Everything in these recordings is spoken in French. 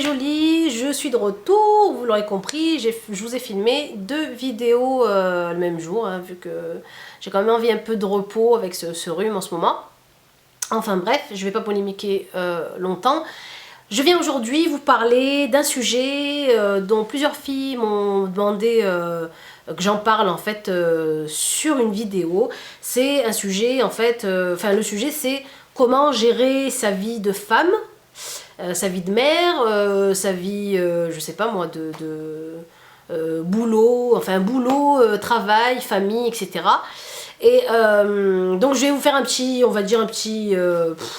jolis, je suis de retour, vous l'aurez compris, je vous ai filmé 2 vidéos le même jour, hein, vu que j'ai quand même envie un peu de repos avec ce rhume en ce moment. Enfin bref, je ne vais pas polémiquer longtemps. Je viens aujourd'hui vous parler d'un sujet dont plusieurs filles m'ont demandé que j'en parle en fait sur une vidéo. C'est un sujet en fait, le sujet c'est comment gérer sa vie de femme, sa vie de mère, sa vie, je sais pas moi, boulot, travail, famille, etc. Et donc je vais vous faire un petit, on va dire un petit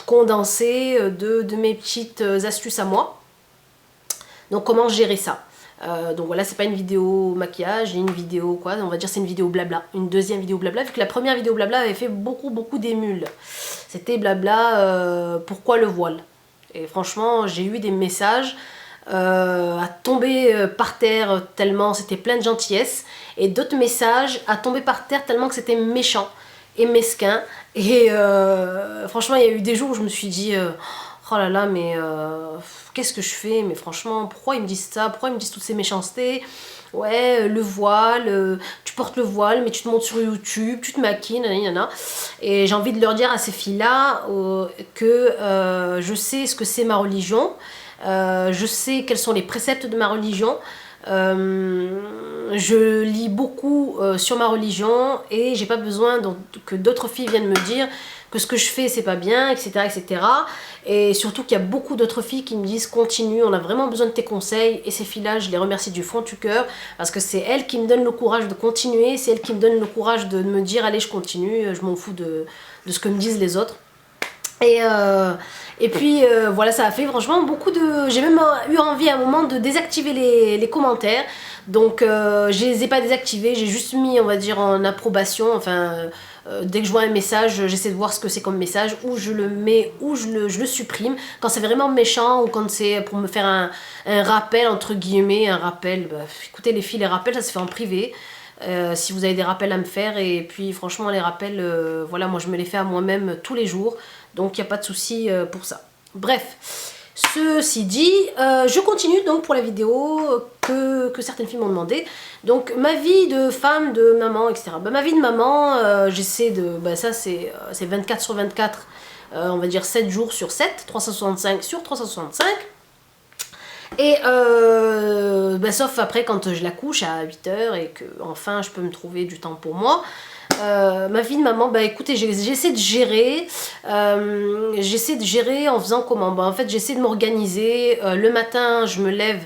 condensé de mes petites astuces à moi. Donc comment gérer ça. Donc voilà, c'est pas une vidéo maquillage, une vidéo quoi, on va dire c'est une vidéo blabla, une deuxième vidéo blabla, vu que la première vidéo blabla avait fait beaucoup d'émules. C'était blabla, pourquoi le voile. Et franchement, j'ai eu des messages à tomber par terre tellement c'était plein de gentillesse, et d'autres messages à tomber par terre tellement que c'était méchant et mesquin. Et franchement, il y a eu des jours où je me suis dit oh là là, mais qu'est-ce que je fais, mais franchement, pourquoi ils me disent ça, pourquoi ils me disent toutes ces méchancetés. Ouais, le voile, tu portes le voile, mais tu te montes sur YouTube, tu te maquilles, nanana. Et j'ai envie de leur dire à ces filles-là que je sais ce que c'est ma religion, je sais quels sont les préceptes de ma religion, je lis beaucoup sur ma religion et j'ai pas besoin que d'autres filles viennent me dire que ce que je fais c'est pas bien, etc., etc. Et surtout qu'il y a beaucoup d'autres filles qui me disent continue, on a vraiment besoin de tes conseils. Et ces filles là, je les remercie du fond du cœur, parce que c'est elles qui me donnent le courage de continuer, c'est elles qui me donnent le courage de me dire allez je continue, je m'en fous de ce que me disent les autres. Et puis voilà, ça a fait franchement beaucoup de... J'ai même eu envie à un moment de désactiver les commentaires. Donc je les ai pas désactivés, j'ai juste mis, on va dire, en approbation. Enfin, dès que je vois un message, j'essaie de voir ce que c'est comme message, ou je le mets, ou je le supprime. Quand c'est vraiment méchant, ou quand c'est pour me faire un rappel, entre guillemets, un rappel. Bah, écoutez les filles, les rappels, ça se fait en privé. Si vous avez des rappels à me faire, et puis franchement les rappels, voilà, moi je me les fais à moi-même tous les jours, donc il n'y a pas de souci pour ça. Bref, ceci dit, je continue donc pour la vidéo que certaines filles m'ont demandé. Donc ma vie de femme, de maman, etc. Bah, ma vie de maman, j'essaie de... Bah, ça c'est 24 sur 24, on va dire 7 jours sur 7, 365 sur 365. Et bah, sauf après quand je la couche à 8 h et que enfin je peux me trouver du temps pour moi. Ma vie de maman, bah écoutez, j'essaie de gérer. J'essaie de gérer en faisant comment, bah, en fait j'essaie de m'organiser. Le matin je me lève,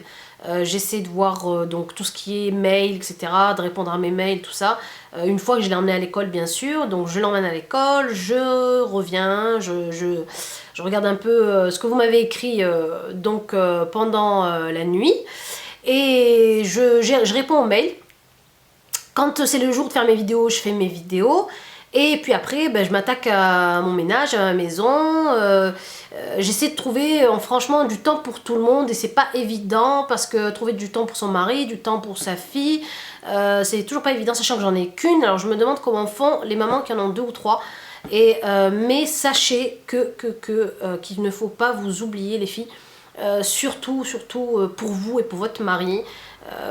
j'essaie de voir donc tout ce qui est mail, etc., de répondre à mes mails, tout ça. Une fois que je l'ai emmené à l'école, bien sûr, donc je l'emmène à l'école, je reviens, je regarde un peu ce que vous m'avez écrit donc pendant la nuit, et je réponds aux mails. Quand c'est le jour de faire mes vidéos, je fais mes vidéos. Et puis après, ben, je m'attaque à mon ménage, à ma maison. J'essaie de trouver franchement du temps pour tout le monde. Et c'est pas évident, parce que trouver du temps pour son mari, du temps pour sa fille, c'est toujours pas évident, sachant que j'en ai qu'une. Alors je me demande comment font les mamans qui en ont 2 ou 3. Mais sachez qu'il ne faut pas vous oublier les filles. Surtout pour vous et pour votre mari.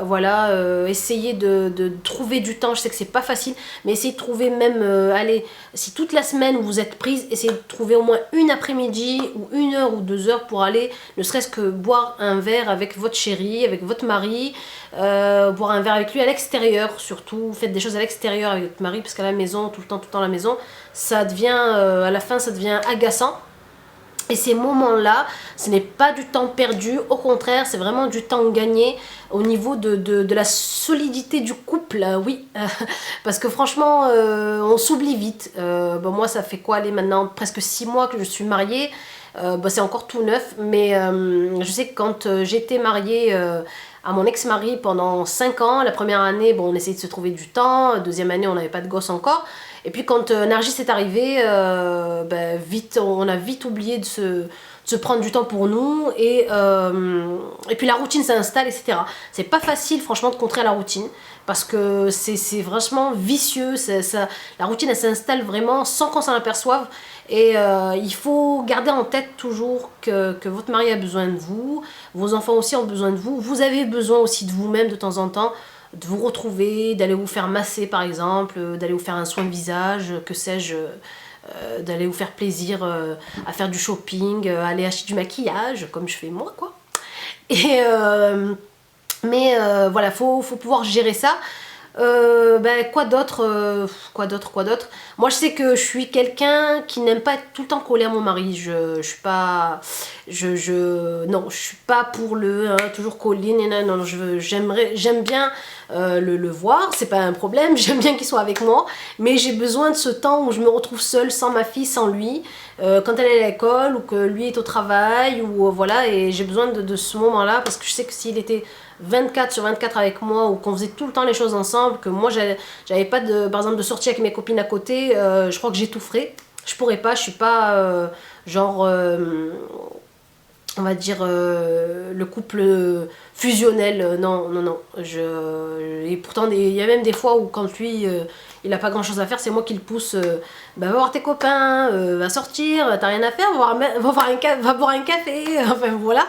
Voilà, essayez de trouver du temps. Je sais que c'est pas facile, mais essayez de trouver même, allez, si toute la semaine vous êtes prise, essayez de trouver au moins une après-midi ou 1 heure ou 2 heures pour aller, ne serait-ce que boire un verre avec votre chéri, avec votre mari, boire un verre avec lui à l'extérieur. Surtout, faites des choses à l'extérieur avec votre mari, parce qu'à la maison, tout le temps à la maison, ça devient, à la fin, ça devient agaçant. Et ces moments-là, ce n'est pas du temps perdu, au contraire, c'est vraiment du temps gagné au niveau de la solidité du couple, oui. Parce que franchement, on s'oublie vite. Bon, moi, ça fait quoi, allez, maintenant presque 6 mois que je suis mariée. Bon, c'est encore tout neuf, mais je sais que quand j'étais mariée à mon ex-mari pendant 5 ans, la première année, bon, on essayait de se trouver du temps, la deuxième année, on n'avait pas de gosse encore. Et puis quand Nargis est arrivé, ben, on a vite oublié de se prendre du temps pour nous, et puis la routine s'installe, etc. C'est pas facile franchement de contrer la routine, parce que c'est vraiment vicieux, la routine elle s'installe vraiment sans qu'on s'en aperçoive, et il faut garder en tête toujours que votre mari a besoin de vous, vos enfants aussi ont besoin de vous, vous avez besoin aussi de vous-même de temps en temps, de vous retrouver, d'aller vous faire masser par exemple, d'aller vous faire un soin de visage, que sais-je, d'aller vous faire plaisir à faire du shopping, aller acheter du maquillage, comme je fais moi, quoi. Et, voilà, faut pouvoir gérer ça. Quoi d'autre, quoi d'autre. Moi je sais que je suis quelqu'un qui n'aime pas être tout le temps collé à mon mari. Je suis pas, non, je suis pas pour le toujours collé. Non, j'aime bien le voir, c'est pas un problème. J'aime bien qu'il soit avec moi, mais j'ai besoin de ce temps où je me retrouve seule, sans ma fille, sans lui, quand elle est à l'école ou que lui est au travail, ou voilà, et j'ai besoin de ce moment-là, parce que je sais que s'il était 24/24 avec moi, ou qu'on faisait tout le temps les choses ensemble, que moi j'avais pas par exemple de sortie avec mes copines à côté, je crois que j'étoufferais. Je pourrais pas, je suis pas on va dire le couple fusionnel, non. Et pourtant il y a même des fois où quand lui il a pas grand chose à faire, c'est moi qui le pousse, va voir tes copains, va sortir, t'as rien à faire, va boire un café, enfin voilà.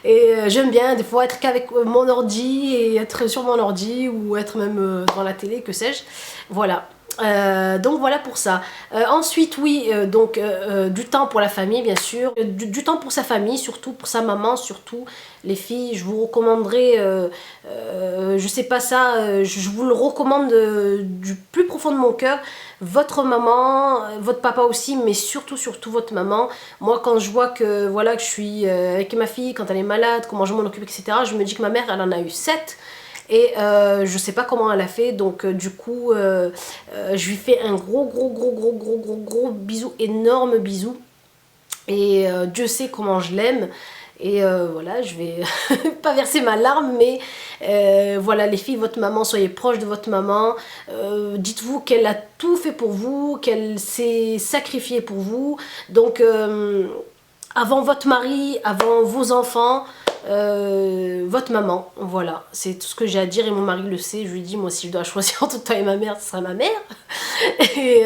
Et j'aime bien des fois être qu'avec mon ordi, et être sur mon ordi, ou être même devant la télé, que sais-je. Voilà. Donc voilà pour ça. Ensuite, oui, du temps pour la famille, bien sûr, du temps pour sa famille, surtout pour sa maman, surtout les filles. Je vous recommanderais, je sais pas ça, je vous le recommande du plus profond de mon cœur, votre maman, votre papa aussi, mais surtout votre maman. Moi, quand je vois que voilà que je suis avec ma fille, quand elle est malade, comment je m'en occupe, etc., je me dis que ma mère, elle en a eu 7. Et je sais pas comment elle a fait, donc du coup je lui fais un gros bisou, énorme bisou, et Dieu sait comment je l'aime. Et voilà, je vais pas verser ma larme, mais voilà les filles, votre maman, soyez proches de votre maman, dites-vous qu'elle a tout fait pour vous, qu'elle s'est sacrifiée pour vous, donc avant votre mari, avant vos enfants, votre maman, voilà, c'est tout ce que j'ai à dire, et mon mari le sait. Je lui dis, moi si je dois choisir entre toi et ma mère, ce sera ma mère. Et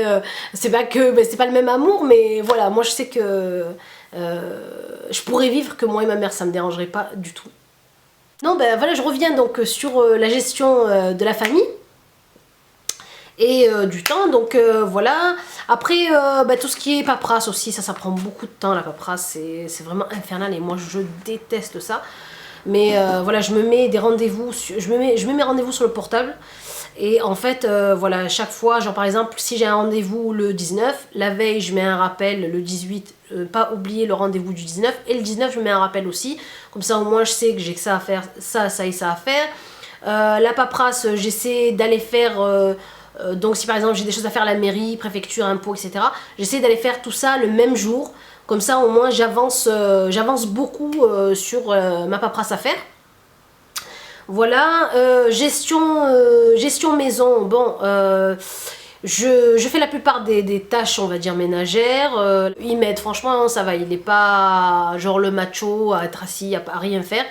c'est pas que c'est pas le même amour, mais voilà, moi je sais que je pourrais vivre que moi et ma mère, ça me dérangerait pas du tout. Non, ben voilà, je reviens donc sur la gestion de la famille et du temps, donc voilà. Après tout ce qui est paperasse aussi, ça prend beaucoup de temps. La paperasse, c'est vraiment infernal, et moi je déteste ça. Mais voilà, je me mets des rendez-vous, je me mets mes rendez-vous sur le portable, et en fait voilà, chaque fois, genre par exemple si j'ai un rendez-vous le 19, la veille je mets un rappel le 18, pas oublier le rendez-vous du 19, et le 19 je mets un rappel aussi, comme ça au moins je sais que j'ai que ça à faire, ça et ça à faire. La paperasse, j'essaie d'aller faire donc si par exemple j'ai des choses à faire à la mairie, préfecture, impôts, etc., j'essaie d'aller faire tout ça le même jour. Comme ça au moins j'avance beaucoup sur ma paperasse à faire. Voilà, gestion maison, bon, je fais la plupart des tâches, on va dire, ménagères. Il m'aide, franchement, ça va, il est pas genre le macho à être assis, à rien faire.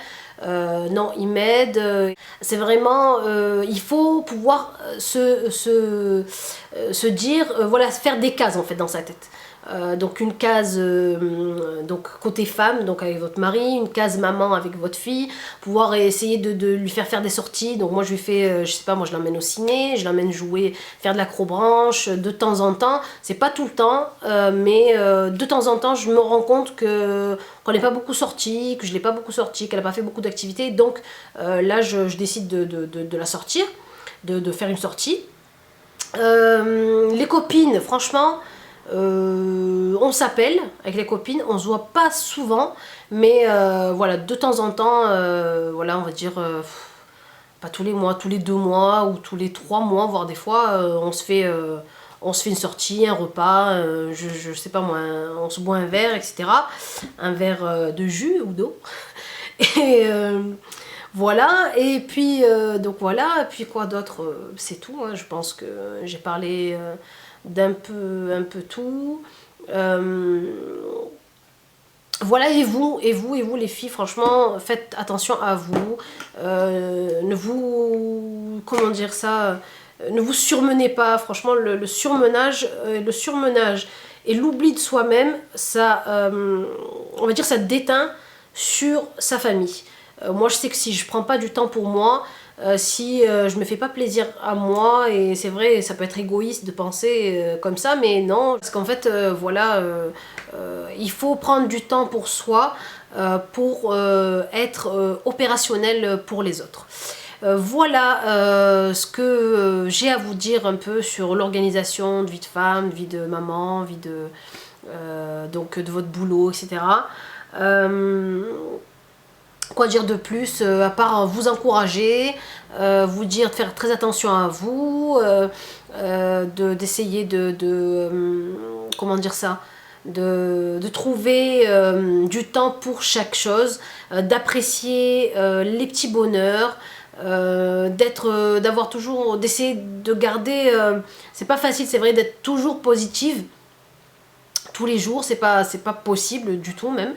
Non, il m'aide. C'est vraiment, il faut pouvoir se dire, voilà, faire des cases en fait dans sa tête. Donc une case donc côté femme, donc avec votre mari, une case maman avec votre fille, pouvoir essayer de lui faire des sorties. Donc moi je lui fais, je sais pas, moi je l'emmène au ciné, je l'emmène jouer, faire de l'acrobranche de temps en temps, c'est pas tout le temps, mais de temps en temps je me rends compte qu'on n'est pas beaucoup sorti, que je l'ai pas beaucoup sorti, qu'elle a pas fait beaucoup d'activités, donc là je décide de la sortir, de faire une sortie. Les copines, franchement, on s'appelle avec les copines, on se voit pas souvent, mais voilà, de temps en temps, voilà, on va dire pas tous les mois, tous les 2 mois ou tous les 3 mois, voire des fois, on se fait une sortie, un repas, je sais pas moi, on se boit un verre, etc. Un verre de jus ou d'eau. Et voilà, et puis donc voilà, et puis quoi d'autre, c'est tout, hein, je pense que j'ai parlé un peu tout. Voilà, et vous les filles, franchement, faites attention à vous. Ne vous, comment dire ça, ne vous surmenez pas. Franchement, le surmenage, et l'oubli de soi-même, ça, on va dire, ça déteint sur sa famille. Moi, je sais que si je prends pas du temps pour moi, si je me fais pas plaisir à moi, et c'est vrai, ça peut être égoïste de penser comme ça, mais non, parce qu'en fait, voilà, il faut prendre du temps pour soi pour être opérationnel pour les autres. Voilà ce que j'ai à vous dire un peu sur l'organisation de vie de femme, vie de maman, vie de, donc de votre boulot, etc. Quoi dire de plus à part vous encourager, vous dire de faire très attention à vous, d'essayer comment dire ça, de trouver du temps pour chaque chose, d'apprécier les petits bonheurs, d'avoir toujours, d'essayer de garder, c'est pas facile, c'est vrai, d'être toujours positive tous les jours, c'est pas possible du tout même,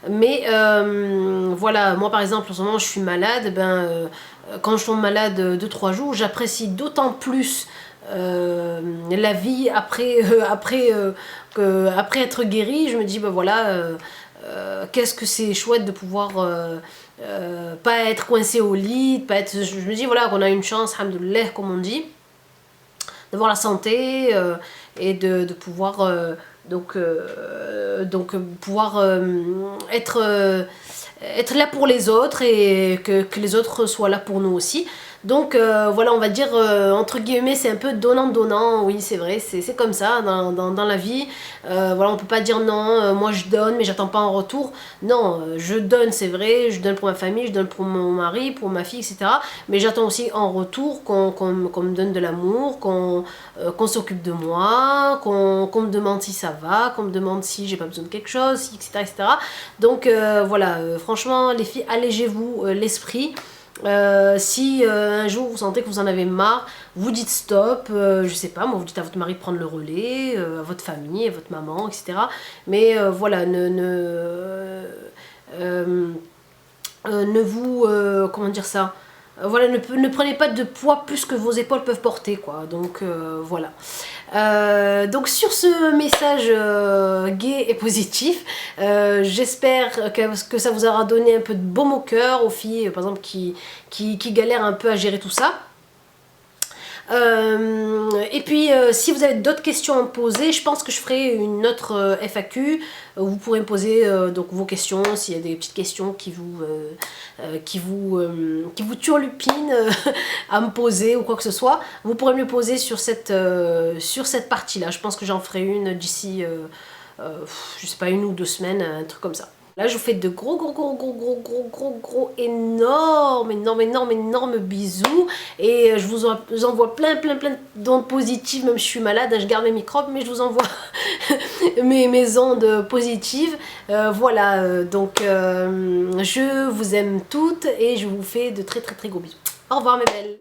mais voilà, moi par exemple en ce moment je suis malade, quand je tombe malade 2-3 jours, j'apprécie d'autant plus la vie après être guérie. Je me dis ben voilà, qu'est-ce que c'est chouette de pouvoir pas être coincé au lit, pas être, je me dis voilà qu'on a une chance, alhamdoulilah comme on dit, d'avoir la santé, et de pouvoir pouvoir être là pour les autres, et que les autres soient là pour nous aussi. Donc voilà, on va dire entre guillemets, c'est un peu donnant-donnant, oui c'est vrai, c'est comme ça dans la vie. Voilà, on peut pas dire non, moi je donne mais j'attends pas en retour. Non, je donne, c'est vrai, je donne pour ma famille, je donne pour mon mari, pour ma fille, etc. Mais j'attends aussi en retour qu'on me donne de l'amour, qu'on s'occupe de moi, qu'on me demande si ça va, qu'on me demande si j'ai pas besoin de quelque chose, etc. etc. Donc voilà, franchement les filles, allégez-vous l'esprit. Si un jour vous sentez que vous en avez marre, vous dites stop, je sais pas, moi vous dites à votre mari de prendre le relais, à votre famille, à votre maman, etc. Mais voilà, ne vous, comment dire ça, voilà, ne prenez pas de poids plus que vos épaules peuvent porter, quoi. Donc voilà. Donc sur ce message gai et positif, j'espère que ça vous aura donné un peu de baume au cœur aux filles, par exemple, qui galèrent un peu à gérer tout ça. Et puis si vous avez d'autres questions à me poser, je pense que je ferai une autre FAQ. Vous pourrez me poser donc vos questions, s'il y a des petites questions qui vous turlupinent à me poser ou quoi que ce soit. Vous pourrez me le poser sur cette partie là. Je pense que j'en ferai une d'ici je sais pas, 1 ou 2 semaines, un truc comme ça. Là, je vous fais de gros, énormes bisous. Et je vous envoie plein d'ondes positives. Même si je suis malade, je garde mes microbes, mais je vous envoie mes ondes positives. Voilà, donc je vous aime toutes et je vous fais de très gros bisous. Au revoir mes belles.